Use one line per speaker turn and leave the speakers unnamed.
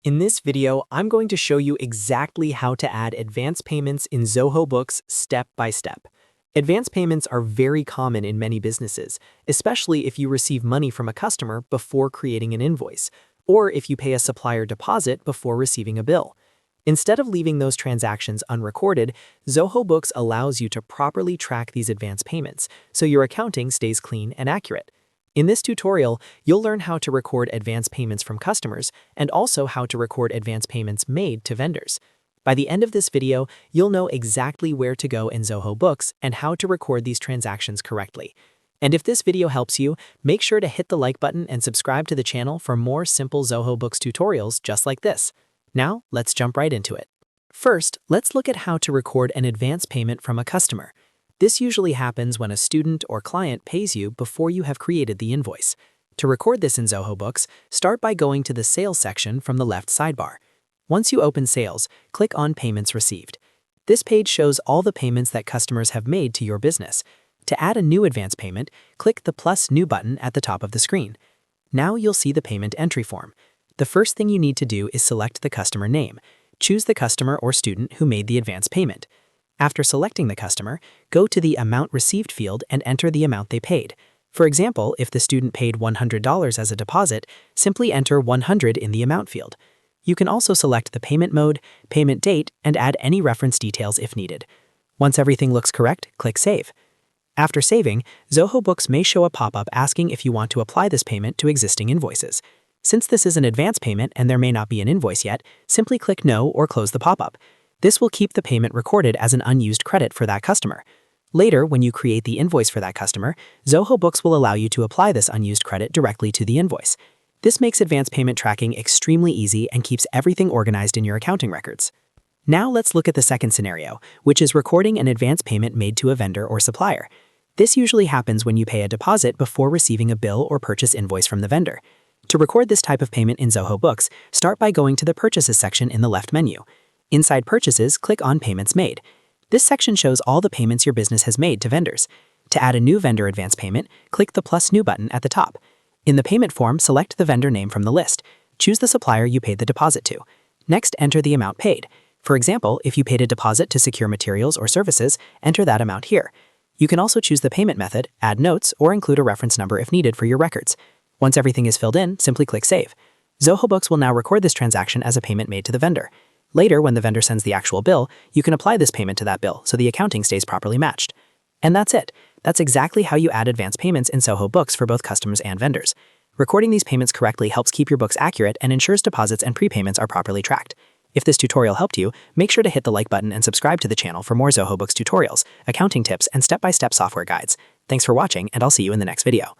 In this video, I'm going to show you exactly how to add advance payments in Zoho Books step by step. Advance payments are very common in many businesses, especially if you receive money from a customer before creating an invoice, or if you pay a supplier deposit before receiving a bill. Instead of leaving those transactions unrecorded, Zoho Books allows you to properly track these advance payments, so your accounting stays clean and accurate. In this tutorial, you'll learn how to record advance payments from customers and also how to record advance payments made to vendors. By the end of this video, you'll know exactly where to go in Zoho Books and how to record these transactions correctly. And if this video helps you, make sure to hit the like button and subscribe to the channel for more simple Zoho Books tutorials just like this. Now, let's jump right into it. First, let's look at how to record an advance payment from a customer. This usually happens when a student or client pays you before you have created the invoice. To record this in Zoho Books, start by going to the Sales section from the left sidebar. Once you open Sales, click on Payments Received. This page shows all the payments that customers have made to your business. To add a new advance payment, click the plus New button at the top of the screen. Now you'll see the payment entry form. The first thing you need to do is select the customer name. Choose the customer or student who made the advance payment. After selecting the customer, go to the Amount Received field and enter the amount they paid. For example, if the student paid $100 as a deposit, simply enter 100 in the Amount field. You can also select the payment mode, payment date, and add any reference details if needed. Once everything looks correct, click Save. After saving, Zoho Books may show a pop-up asking if you want to apply this payment to existing invoices. Since this is an advance payment and there may not be an invoice yet, simply click No or close the pop-up. This will keep the payment recorded as an unused credit for that customer. Later, when you create the invoice for that customer, Zoho Books will allow you to apply this unused credit directly to the invoice. This makes advance payment tracking extremely easy and keeps everything organized in your accounting records. Now let's look at the second scenario, which is recording an advance payment made to a vendor or supplier. This usually happens when you pay a deposit before receiving a bill or purchase invoice from the vendor. To record this type of payment in Zoho Books, start by going to the Purchases section in the left menu. Inside Purchases, click on Payments Made. This section shows all the payments your business has made to vendors. To add a new vendor advance payment, click the plus New button at the top. In the payment form, select the vendor name from the list. Choose the supplier you paid the deposit to. Next, enter the amount paid. For example, if you paid a deposit to secure materials or services, enter that amount here. You can also choose the payment method, add notes, or include a reference number if needed for your records. Once everything is filled in, simply click Save. Zoho Books will now record this transaction as a payment made to the vendor. Later, when the vendor sends the actual bill, you can apply this payment to that bill so the accounting stays properly matched. And that's it. That's exactly how you add advance payments in Zoho Books for both customers and vendors. Recording these payments correctly helps keep your books accurate and ensures deposits and prepayments are properly tracked. If this tutorial helped you, make sure to hit the like button and subscribe to the channel for more Zoho Books tutorials, accounting tips, and step-by-step software guides. Thanks for watching, and I'll see you in the next video.